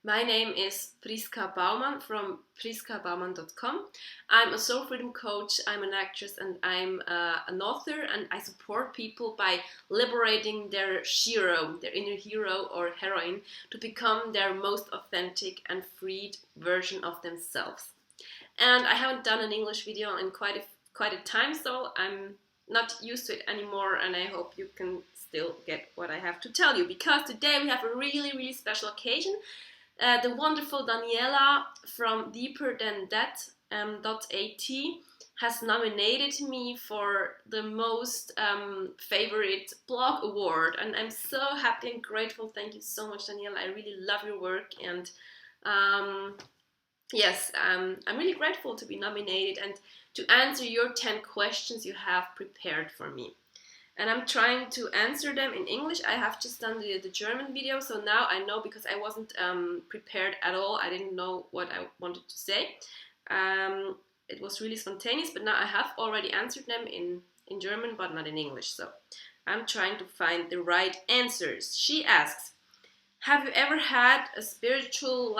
My name is Priska Baumann from priskabaumann.com. I'm a soul freedom coach, I'm an actress, and I'm an author, and I support people by liberating their shiro, their inner hero or heroine, to become their most authentic and freed version of themselves. And I haven't done an English video in quite a time, so I'm not used to it anymore, and I hope you can still get what I have to tell you, because today we have a really special occasion. The wonderful Daniela from deeperthanThat.at has nominated me for the most favorite blog award, and I'm so happy and grateful. Thank you so much, Daniela. I really love your work, and yes, I'm really grateful to be nominated and to answer your 10 questions you have prepared for me. And I'm trying to answer them in English. I have just done the German video, so now I know, because I wasn't prepared at all. I didn't know what I wanted to say. It was really spontaneous, but now I have already answered them in German, but not in English. So I'm trying to find the right answers. She asks, have you ever had a spiritual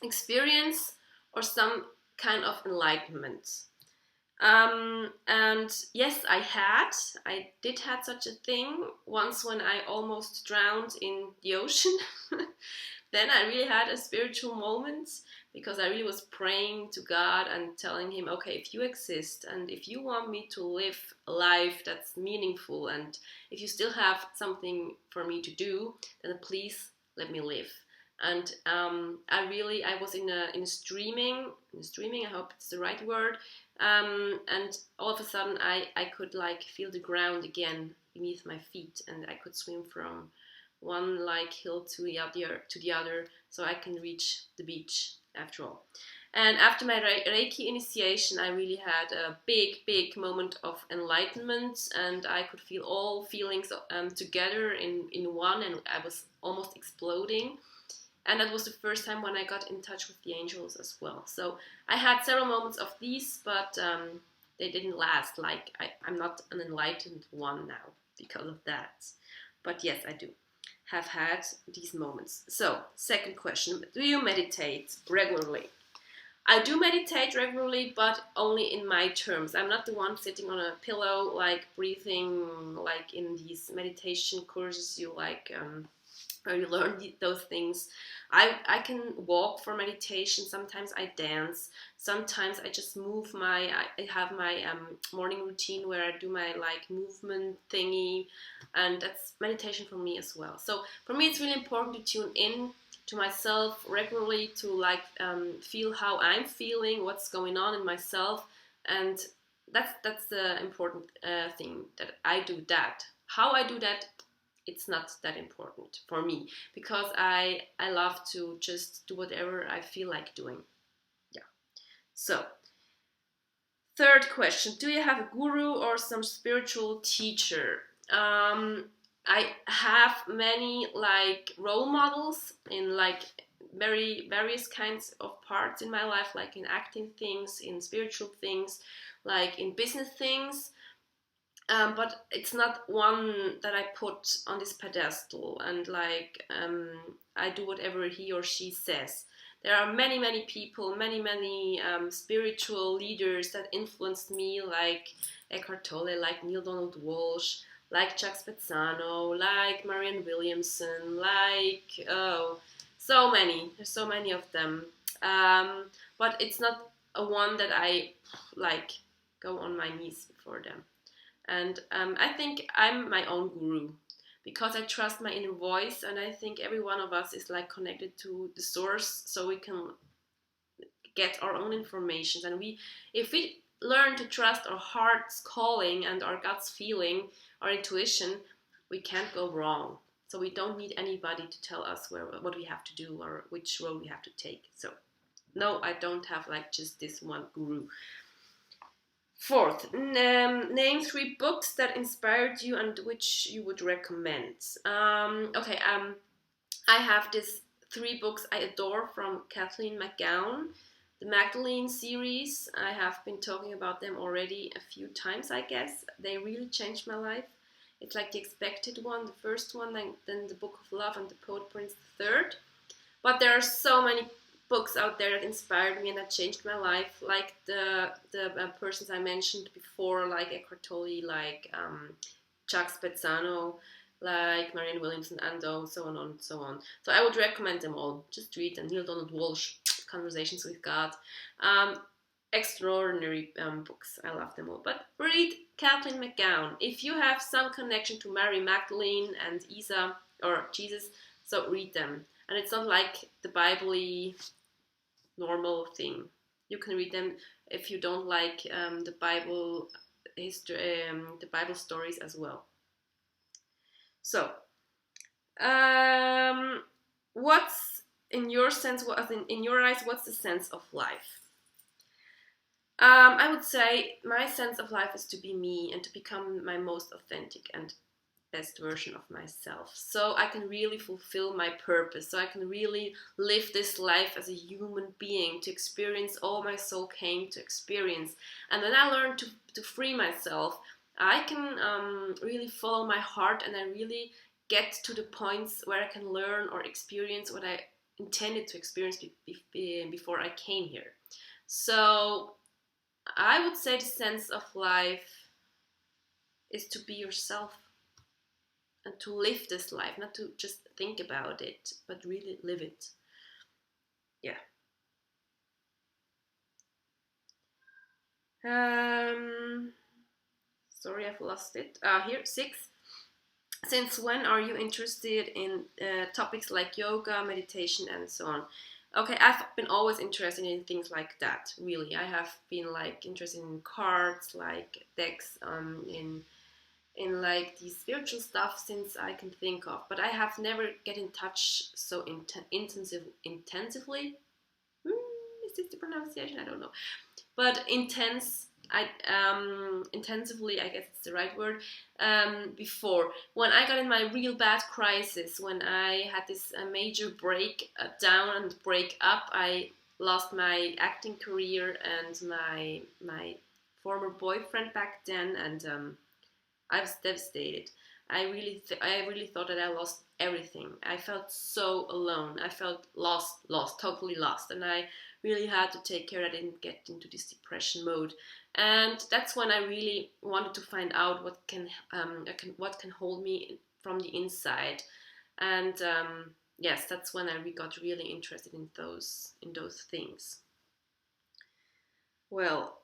experience or some kind of enlightenment? And yes, I did have such a thing once when I almost drowned in the ocean. Then I really had a spiritual moment, because I really was praying to God and telling him, okay, if you exist and if you want me to live a life that's meaningful, and if you still have something for me to do, then please let me live. And I was in a streaming, I hope it's the right word, and all of a sudden I could feel the ground again beneath my feet, and I could swim from one hill to the other, so I can reach the beach after all. And after my Reiki initiation, I really had a big moment of enlightenment, and I could feel all feelings together in one, and I was almost exploding. And that was the first time when I got in touch with the angels as well. So I had several moments of these, but they didn't last. I'm not an enlightened one now because of that. But yes, I do have had these moments. So, second question, do you meditate regularly? I do meditate regularly, but only in my terms. I'm not the one sitting on a pillow, breathing, in these meditation courses where you learn those things. I can walk for meditation. Sometimes I dance. Sometimes I just move I have my morning routine where I do my movement thingy, and that's meditation for me as well. So for me, it's really important to tune in to myself regularly, to feel how I'm feeling, what's going on in myself, and that's the important thing, that I do that. How I do that, it's not that important for me, because I love to just do whatever I feel like doing. Yeah. So, third question, do you have a guru or some spiritual teacher? I have many role models in very various kinds of parts in my life, in acting things, in spiritual things, in business things. But it's not one that I put on this pedestal and I do whatever he or she says. There are many people, many spiritual leaders that influenced me, like Eckhart Tolle, like Neil Donald Walsh, like Chuck Spezzano, like Marianne Williamson, so many. There's so many of them. But it's not a one that I go on my knees before them. And I think I'm my own guru, because I trust my inner voice, and I think every one of us is connected to the source, so we can get our own information. And if we learn to trust our heart's calling and our gut's feeling, our intuition, we can't go wrong. So we don't need anybody to tell us what we have to do or which road we have to take. So no, I don't have just this one guru. Fourth, name 3 books that inspired you and which you would recommend. I have these 3 books I adore from Kathleen McGowan. The Magdalene series, I have been talking about them already a few times, I guess. They really changed my life. It's like the expected one, the first one, then the Book of Love and the Poet Prince, the third. But there are so many books out there that inspired me and that changed my life, like the persons I mentioned before, like Eckhart Tolle, like Chuck Spezzano, like Marianne Williamson, and so on and so on. So I would recommend them all. Just read them. Neil Donald Walsh, Conversations with God. Extraordinary books. I love them all. But read Kathleen McGowan. If you have some connection to Mary Magdalene and Isa or Jesus, so read them. And it's not like the Bible-y normal thing. You can read them if you don't like the Bible history, the Bible stories as well. So, what's in your sense? In your eyes, what's the sense of life? I would say my sense of life is to be me and to become my most authentic and best version of myself, so I can really fulfill my purpose, so I can really live this life as a human being, to experience all my soul came to experience. And when I learn to free myself, I can really follow my heart, and I really get to the points where I can learn or experience what I intended to experience before I came here. So I would say the sense of life is to be yourself and to live this life, not to just think about it, but really live it. Yeah. Sorry, I've lost it. Here, 6. Since when are you interested in topics like yoga, meditation, and so on? Okay, I've been always interested in things like that, really. I have been like interested in cards, like decks, in like the spiritual stuff since I can think of, but I have never get in touch so intensively. Is this the pronunciation? I don't know. But intensively, I guess it's the right word, before. When I got in my real bad crisis, when I had this major break down and break up, I lost my acting career and my former boyfriend back then, and I was devastated. I really thought that I lost everything. I felt so alone. I felt lost, totally lost, and I really had to take care that I didn't get into this depression mode. And that's when I really wanted to find out what can hold me from the inside. And yes, that's when I got really interested in those things. Well,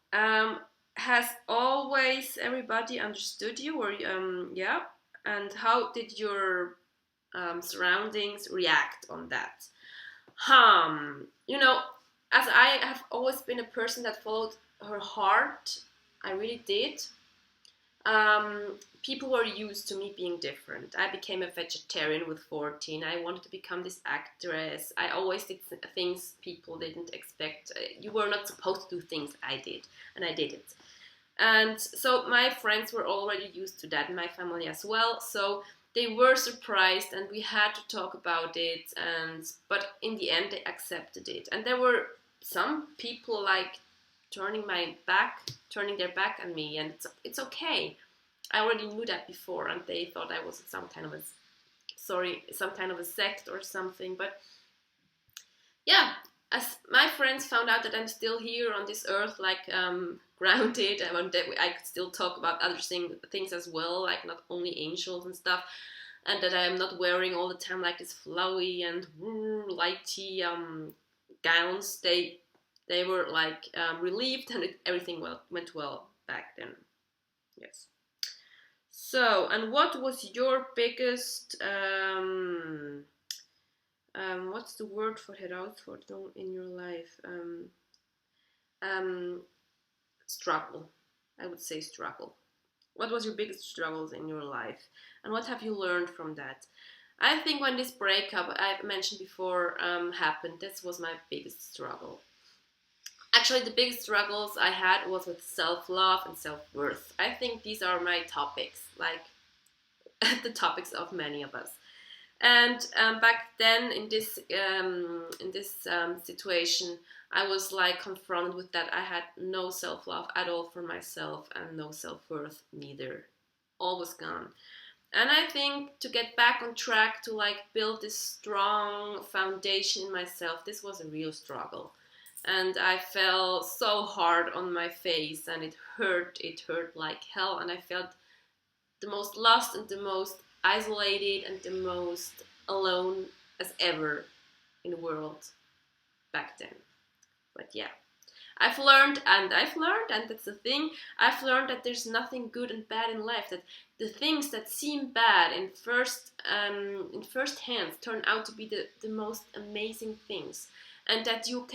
has always everybody understood you, or yeah? And how did your surroundings react on that? You know, as I have always been a person that followed her heart, I really did. People were used to me being different. I became a vegetarian with 14. I wanted to become this actress. I always did things people didn't expect. You were not supposed to do things I did, and I did it. And so my friends were already used to that, my family as well. So they were surprised, and we had to talk about it. But in the end, they accepted it. And there were some people like turning their back on me, and it's okay. I already knew that before, and they thought I was some kind of a sect or something. But yeah, as my friends found out that I'm still here on this earth, like grounded, and I could still talk about other things as well, like not only angels and stuff, and that I'm not wearing all the time like this flowy and lighty gowns. They were like relieved, and everything went well back then. Yes. So, and what was your biggest what's the word for herausforderung in your life? Struggle. I would say struggle. What was your biggest struggles in your life, and what have you learned from that? I think when this breakup I mentioned before happened, this was my biggest struggle. Actually, the biggest struggles I had was with self-love and self-worth. I think these are my topics, like the topics of many of us. And back then, in this situation, I was like confronted with that. I had no self-love at all for myself, and no self-worth neither. All was gone. And I think to get back on track, to like build this strong foundation in myself, this was a real struggle. And I fell so hard on my face, and it hurt like hell, and I felt the most lost and the most isolated and the most alone as ever in the world back then. But yeah, I've learned, and that's the thing, I've learned that there's nothing good and bad in life, that the things that seem bad in first hands turn out to be the most amazing things, and that you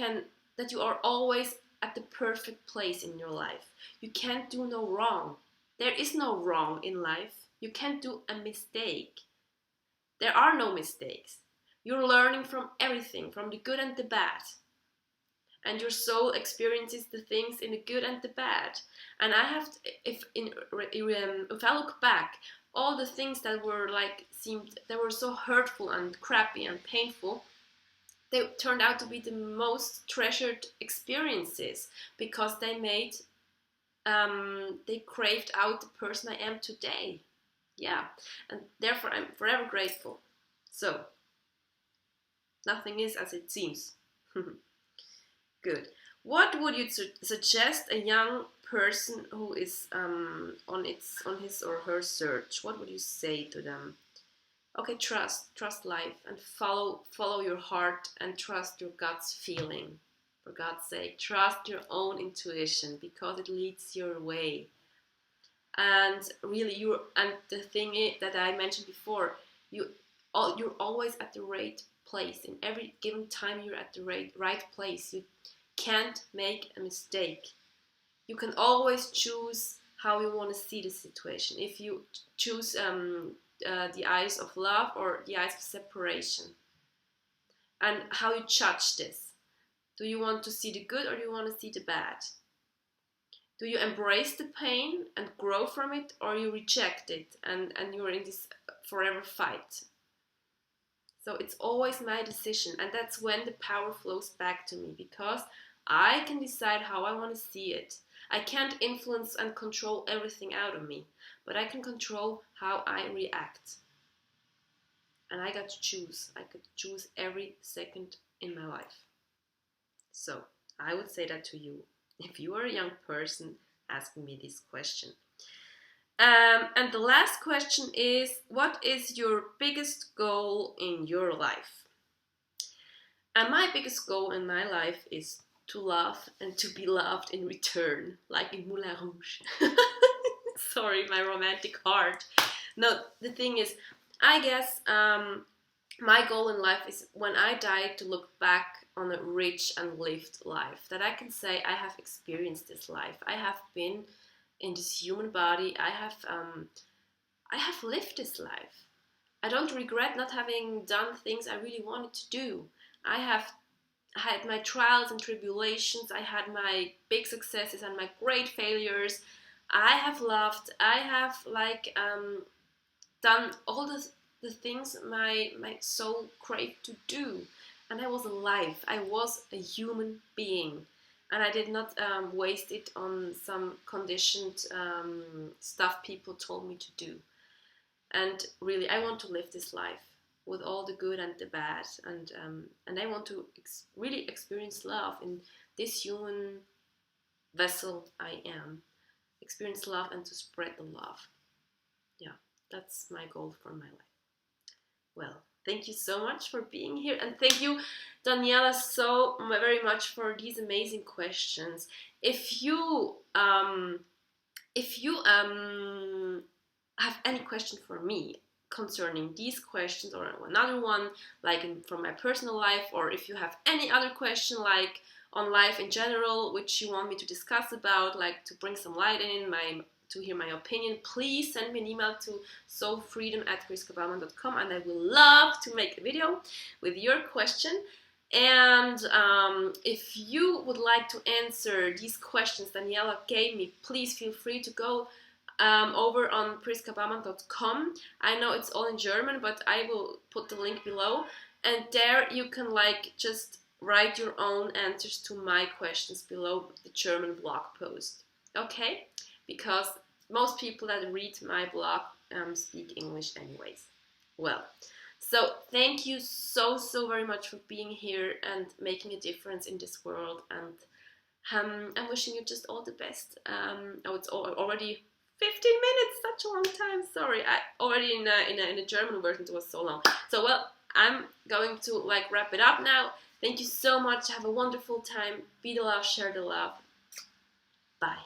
are always at the perfect place in your life. You can't do no wrong. There is no wrong in life. You can't do a mistake. There are no mistakes. You're learning from everything, from the good and the bad. And your soul experiences the things in the good and the bad. And I have to, if I look back, all the things that were so hurtful and crappy and painful, they turned out to be the most treasured experiences, because they craved out the person I am today. Yeah, and therefore I'm forever grateful. So, nothing is as it seems. Good. What would you suggest a young person who is on his or her search? What would you say to them? Okay, trust life, and follow your heart, and trust your gut's feeling. For God's sake, trust your own intuition, because it leads your way. And really, the thing is, that I mentioned before, you're always at the right place. In every given time, you're at the right place. You can't make a mistake. You can always choose how you want to see the situation. If you choose the eyes of love or the eyes of separation, and how you judge this. Do you want to see the good, or do you want to see the bad? Do you embrace the pain and grow from it, or you reject it and you're in this forever fight? So it's always my decision, and that's when the power flows back to me, because I can decide how I want to see it. I can't influence and control everything out of me, but I can control how I react. And I got to choose. I could choose every second in my life. So I would say that to you, if you are a young person asking me this question. And the last question is, what is your biggest goal in your life? And my biggest goal in my life is to love and to be loved in return, like in Moulin Rouge. Sorry, my romantic heart. No, the thing is, I guess my goal in life is, when I die, to look back on a rich and lived life. That I can say, I have experienced this life. I have been in this human body. I have lived this life. I don't regret not having done things I really wanted to do. I have had my trials and tribulations. I had my big successes and my great failures. I have loved. I have done all the things my soul craved to do. And I was alive. I was a human being. And I did not waste it on some conditioned stuff people told me to do. And really, I want to live this life with all the good and the bad. And I want to really experience love in this human vessel I am. Experience love and to spread the love. Yeah, that's my goal for my life. Well, thank you so much for being here, and thank you, Daniela, so very much for these amazing questions. If you have any question for me concerning these questions, or another one from my personal life, or if you have any other question like on life in general which you want me to discuss about, like to bring some light in to hear my opinion, please send me an email to soulfreedom@priskabaumann.com, and I will love to make a video with your question. And if you would like to answer these questions Daniela gave me, please feel free to go over on priskabaumann.com. I know it's all in German, but I will put the link below, and there you can just write your own answers to my questions below the German blog post. Okay? Because most people that read my blog speak English anyways. Well, so thank you so very much for being here and making a difference in this world, and I'm wishing you just all the best. Oh, it's already 15 minutes, such a long time. Sorry, I already in a German version it was so long. So well, I'm going to like wrap it up now. Thank you so much. Have a wonderful time. Be the love, share the love. Bye.